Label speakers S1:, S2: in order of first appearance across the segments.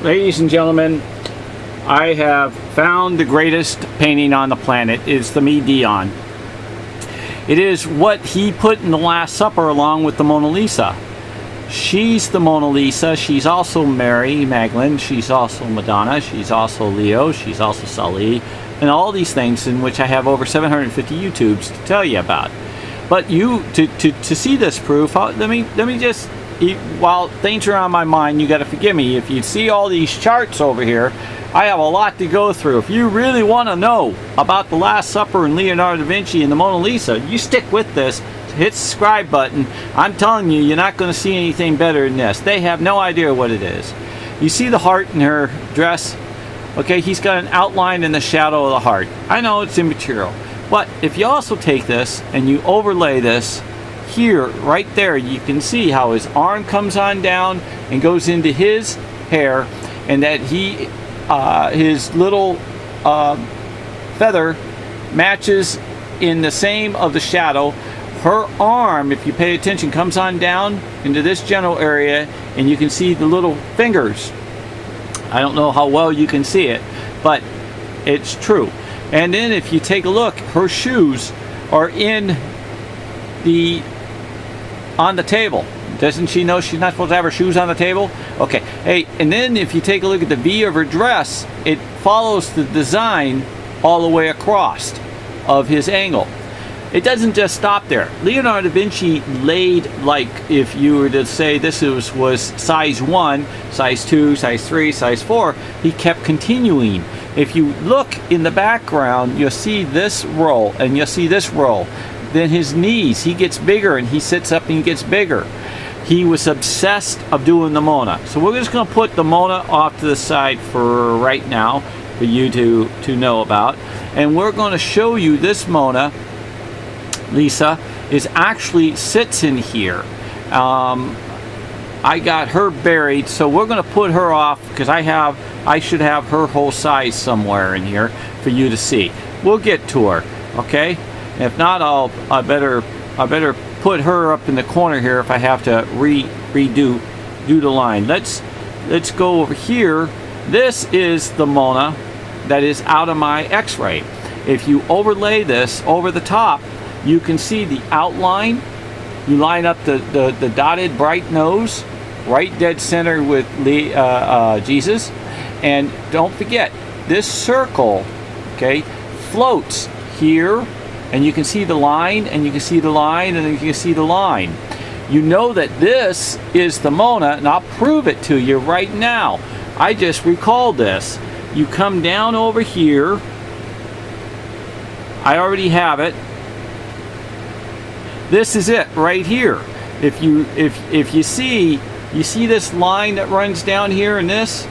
S1: Ladies and gentlemen, I have found the greatest painting on the planet. It's the Medion. It is what he put in the Last Supper along with the Mona Lisa. She's the Mona Lisa. She's also Mary Magdalene. She's also Madonna. She's also Leo. She's also Sully. And all these things in which I have over 750 YouTubes to tell you about. But to see this proof, let me just, while things are on my mind, you got to forgive me. If you see all these charts over here, I have a lot to go through. If you really want to know about the Last Supper and Leonardo da Vinci and the Mona Lisa, you stick with this. Hit the subscribe button. I'm telling you, you're not going to see anything better than this. They have no idea what it is. You see the heart in her dress? Okay, he's got an outline in the shadow of the heart. I know it's immaterial. But if you also take this and you overlay this here, right there, you can see how his arm comes on down and goes into his hair, and that he, his little feather matches in the same of the shadow. Her arm, if you pay attention, comes on down into this general area, and you can see the little fingers. I don't know how well you can see it, but it's true. And then if you take a look, her shoes are on the table. Doesn't she know she's not supposed to have her shoes on the table? Okay. Hey, and then if you take a look at the V of her dress, it follows the design all the way across of his angle. It doesn't just stop there. Leonardo da Vinci laid, like, if you were to say this was size 1, size 2, size 3, size 4, he kept continuing. If you look in the background, you'll see this roll, and you'll see this roll. Then his knees, he gets bigger, and he sits up and he gets bigger. He was obsessed of doing the Mona. So we're just going to put the Mona off to the side for right now, for you to know about. And we're going to show you this Mona Lisa is actually sits in here. I got her buried, so we're going to put her off because I should have her whole size somewhere in here for you to see. We'll get to her, okay? If not, I better put her up in the corner here if I have to redo the line. Let's go over here. This is the Mona that is out of my X-ray. If you overlay this over the top, you can see the outline. You line up the dotted bright nose, right dead center with Jesus. And don't forget, this circle, okay, floats here, and you can see the line, and you can see the line, and you can see the line. You know that this is the Mona, and I'll prove it to you right now. I just recalled this. You come down over here. I already have it. This is it right here. If you see this line that runs down here, and that's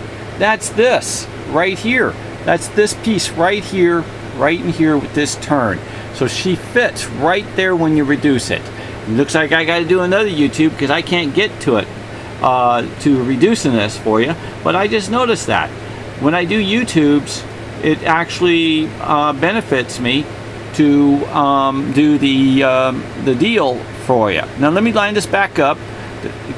S1: this right here. That's this piece right here, right in here with this turn. So she fits right there when you reduce it. It looks like I got to do another YouTube because I can't get to it to reducing this for you. But I just noticed that when I do YouTubes, it actually benefits me to do the deal for you. Now let me line this back up.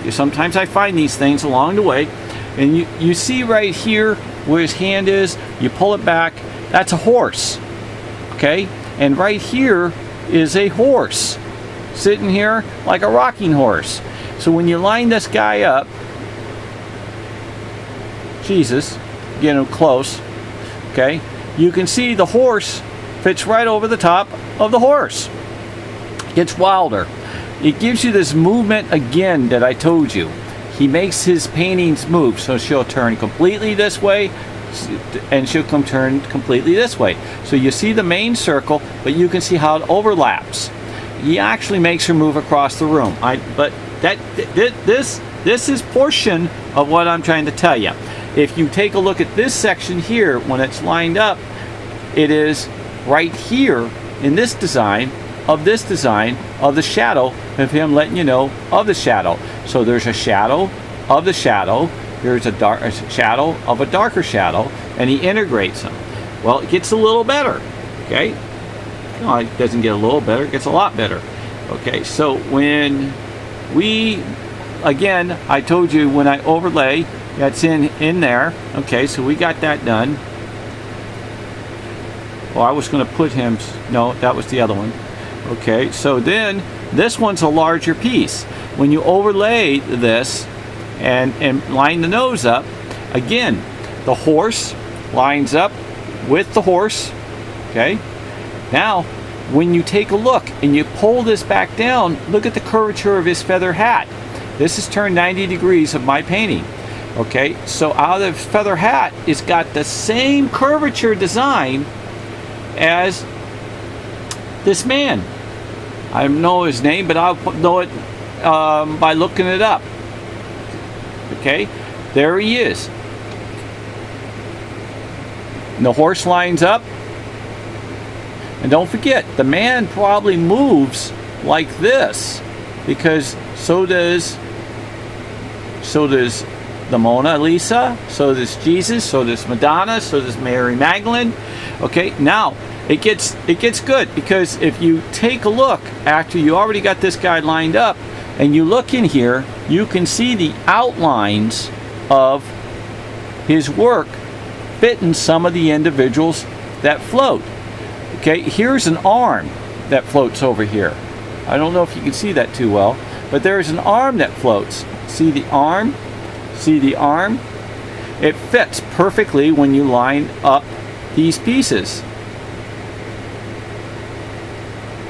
S1: Sometimes I find these things along the way, and you see right here where his hand is, you pull it back, that's a horse, okay? And right here is a horse sitting here like a rocking horse. So when you line this guy up, Jesus, get him close, okay, you can see the horse fits right over the top of the horse. Gets wilder. It gives you this movement again that I told you. He makes his paintings move, so she'll turn completely this way, and she'll turn completely this way. So you see the main circle, but you can see how it overlaps. He actually makes her move across the room. But this is portion of what I'm trying to tell you. If you take a look at this section here, when it's lined up, it is right here in this design of the shadow of him letting you know of the shadow. So there's a shadow of the shadow, there's a shadow of a darker shadow, and he integrates them. Well, it gets a little better, okay? No, it doesn't get a little better, it gets a lot better. Okay, so when we, again, I told you when I overlay That's in there. Okay, so we got that done. Well, I was going to put him, no, that was the other one. Okay, so then this one's a larger piece. When you overlay this and line the nose up, again, the horse lines up with the horse. Okay, now when you take a look and you pull this back down, look at the curvature of his feather hat. This is turned 90 degrees of my painting. Okay, so out of his feather hat, it's got the same curvature design as this man. I don't know his name, but I'll know it by looking it up. Okay, there he is. And the horse lines up. And don't forget, the man probably moves like this, because so does the Mona Lisa, so does Jesus, so does Madonna, so does Mary Magdalene. Okay, now it gets good, because if you take a look after you already got this guy lined up and you look in here, you can see the outlines of his work fitting some of the individuals that float. Okay, here's an arm that floats over here. I don't know if you can see that too well, but there's an arm that floats. See the arm? See the arm? It fits perfectly when you line up these pieces.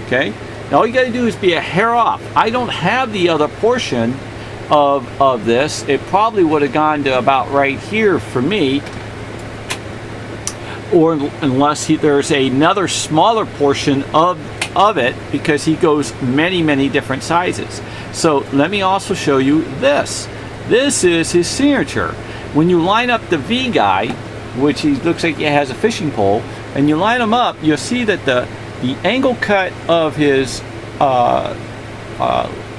S1: Okay, now all you got to do is be a hair off. I don't have the other portion of this. It probably would have gone to about right here for me, or unless there's another smaller portion of it, because he goes many different sizes. So let me also show you this. This is his signature. When you line up the V guy, which he looks like he has a fishing pole, and you line them up, you'll see that the angle cut of his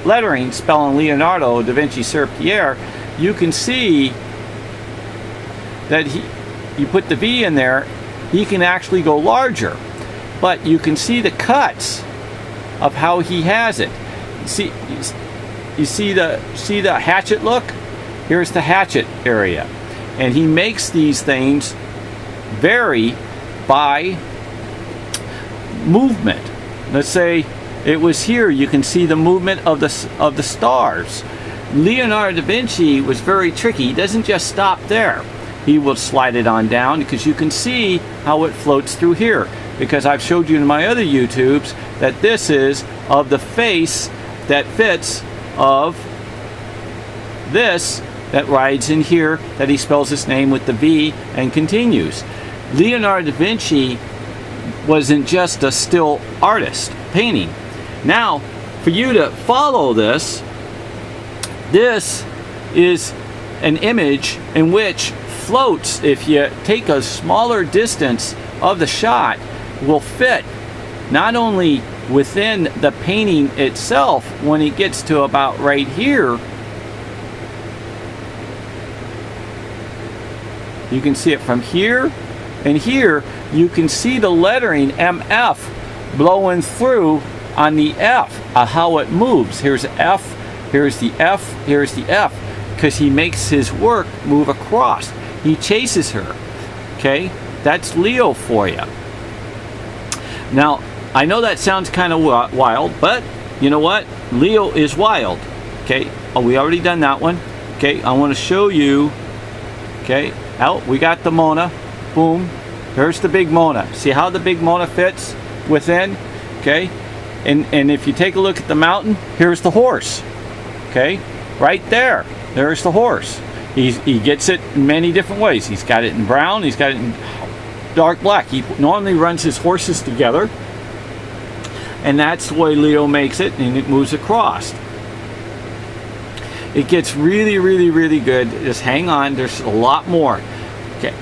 S1: lettering spelling Leonardo da Vinci Sir Pierre, you can see that you put the V in there, he can actually go larger, but you can see the cuts of how he has it. You see the hatchet look? Here's the hatchet area, and he makes these things vary by movement. Let's say it was here, you can see the movement of the stars. Leonardo da Vinci was very tricky. He doesn't just stop there. He will slide it on down, because you can see how it floats through here, because I've showed you in my other YouTubes that this is of the face that fits of this that rides in here, that he spells his name with the V and continues. Leonardo da Vinci wasn't just a still artist painting. Now, for you to follow this, this is an image in which floats, if you take a smaller distance of the shot, will fit not only within the painting itself. When it gets to about right here, you can see it from here, and here you can see the lettering MF blowing through on the F, how it moves. Here's F, here's the F, here's the F, because he makes his work move across. He chases her. Okay, that's Leo for you. Now, I know that sounds kind of wild, but you know what? Leo is wild. Okay, oh, we already done that one. Okay, I want to show you. Okay, out, we got the Mona. Boom. There's the big Mona. See how the big Mona fits within? Okay, and if you take a look at the mountain, here's the horse. Okay, right there. There's the horse. He gets it in many different ways. He's got it in brown. He's got it in dark black. He normally runs his horses together, and that's the way Leo makes it, and it moves across. It gets really good. Just hang on. There's a lot more. Okay,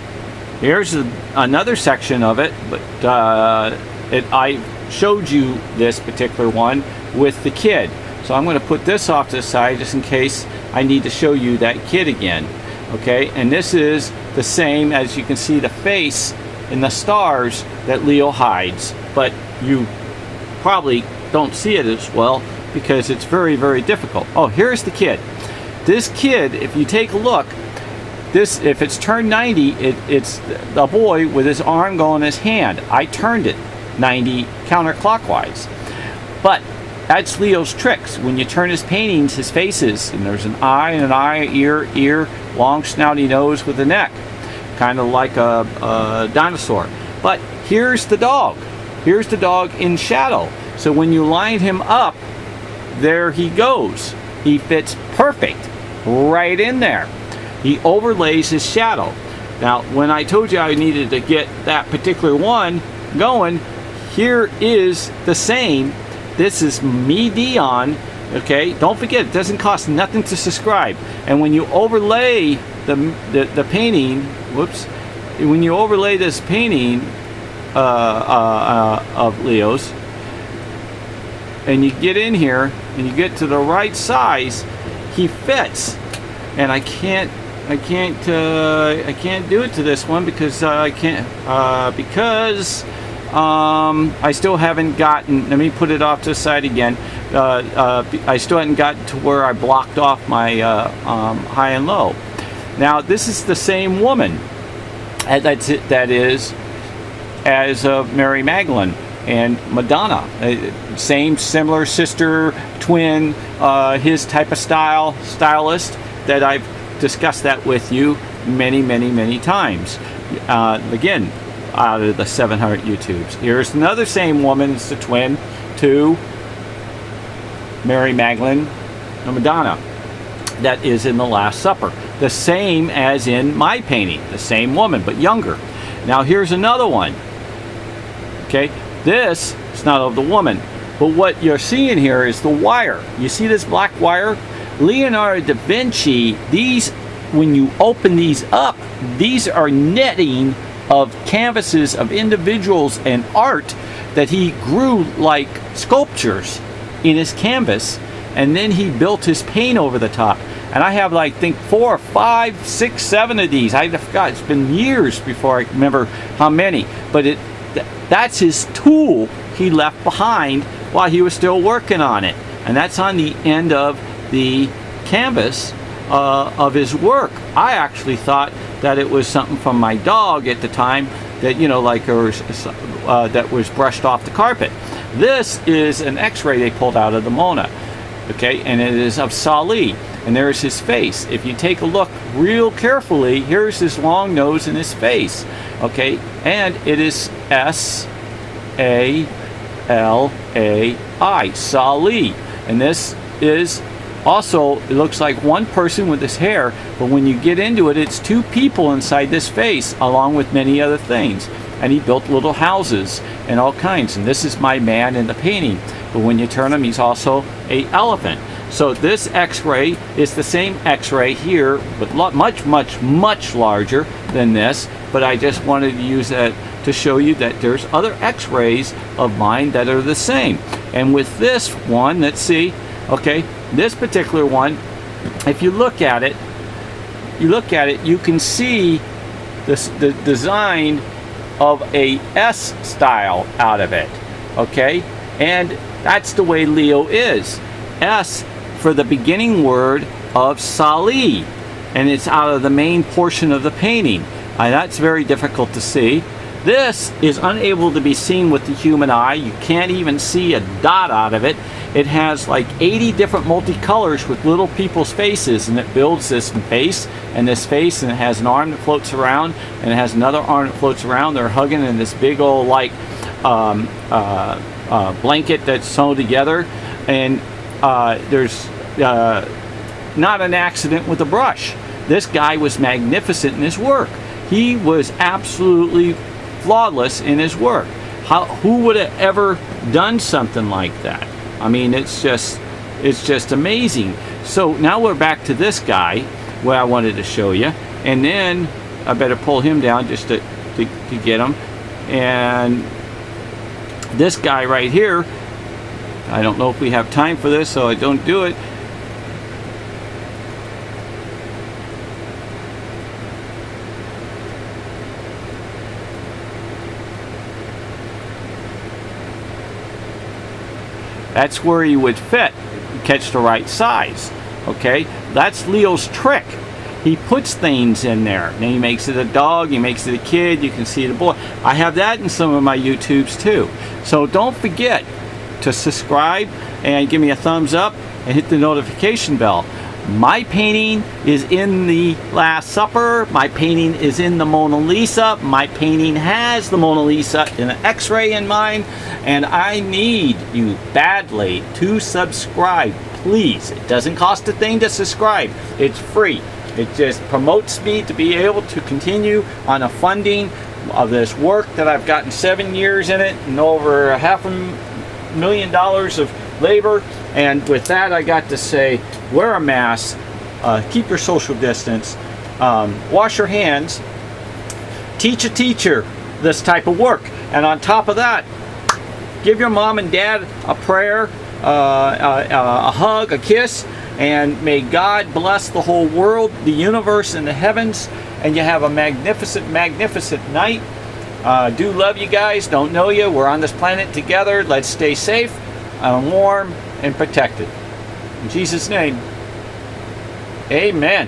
S1: here's another section of it, but I showed you this particular one with the kid. So I'm going to put this off to the side just in case I need to show you that kid again. Okay, and this is the same, as you can see, the face in the stars that Leo hides, but you probably don't see it as well because it's very difficult. Oh, here's the kid. This kid, if you take a look, this, if it's turned 90, it's the boy with his arm going in his hand. I turned it 90 counterclockwise. But that's Leo's tricks. When you turn his paintings, his faces, and there's an eye, ear, long snouty nose with a neck, kind of like a dinosaur. But here's the dog. Here's the dog in shadow. So when you line him up, there he goes. He fits perfect right in there. He overlays his shadow. Now, when I told you I needed to get that particular one going, here is the same. This is Medion. Okay, don't forget, it doesn't cost nothing to subscribe. And when you overlay the painting, whoops, when you overlay this painting of Leo's, and you get in here and you get to the right size, he fits. And I can't do it to this one because I still haven't gotten. Let me put it off to the side again. I still haven't gotten to where I blocked off my high and low. Now this is the same woman. That is as Mary Magdalene and Madonna. Same, similar sister, twin, his type of stylist that I've discussed that with you many times. Again, out of the 700 YouTubes. Here's another same woman. It's the twin to Mary Magdalene and Madonna. That is in the Last Supper. The same as in my painting. The same woman, but younger. Now here's another one. Okay, this is not of the woman, but what you're seeing here is the wire. You see this black wire? Leonardo da Vinci, these, when you open these up, these are netting of canvases of individuals and art that he grew like sculptures in his canvas, and then he built his paint over the top. And I have, like, I think 4, 5, 6, 7 of these. I forgot. It's been years before I remember how many. But that's his tool he left behind while he was still working on it. And that's on the end of the canvas of his work. I actually thought that it was something from my dog at the time that, you know, like that was brushed off the carpet. This is an X-ray they pulled out of the Mona. Okay, and it is of Sali, and there's his face. If you take a look real carefully, here's his long nose and his face. Okay, and it is S-A-L-A-I, Sali, and this is also, it looks like one person with his hair, but when you get into it, it's two people inside this face, along with many other things. And he built little houses and all kinds. And this is my man in the painting. But when you turn him, he's also an elephant. So this X-ray is the same X-ray here, but much larger than this. But I just wanted to use that to show you that there's other X-rays of mine that are the same. And with this one, let's see, okay, this particular one, if you look at it, you can see the design of a S style out of it. Okay, and that's the way Leo is. S for the beginning word of Sali, and it's out of the main portion of the painting. That's very difficult to see. This is unable to be seen with the human eye. You can't even see a dot out of it. It has like 80 different multicolors with little people's faces, and it builds this face, and it has an arm that floats around, and it has another arm that floats around. They're hugging in this big old like blanket that's sewn together, and there's not an accident with the brush. This guy was magnificent in his work. He was absolutely flawless in his work. Who would have ever done something like that? I mean, it's just amazing. So now we're back to this guy, where I wanted to show you, and then I better pull him down just to get him. And this guy right here, I don't know if we have time for this, so I don't do it. That's where he would fit, catch the right size. Okay, that's Leo's trick. He puts things in there. Then he makes it a dog, he makes it a kid, you can see the boy. I have that in some of my YouTubes too. So don't forget to subscribe and give me a thumbs up and hit the notification bell. My painting is in the Last Supper. My painting is in the Mona Lisa. My painting has the Mona Lisa in an X-ray in mine. And I need you badly to subscribe, please. It doesn't cost a thing to subscribe. It's free. It just promotes me to be able to continue on a funding of this work that I've gotten 7 years in it and over $500,000 of labor. And with that, I got to say, wear a mask, keep your social distance, wash your hands, teach a teacher this type of work. And on top of that, give your mom and dad a prayer, a hug, a kiss, and may God bless the whole world, the universe, and the heavens, and you have a magnificent, magnificent night. Do love you guys. Don't know you. We're on this planet together. Let's stay safe and warm and protected. In Jesus' name, amen.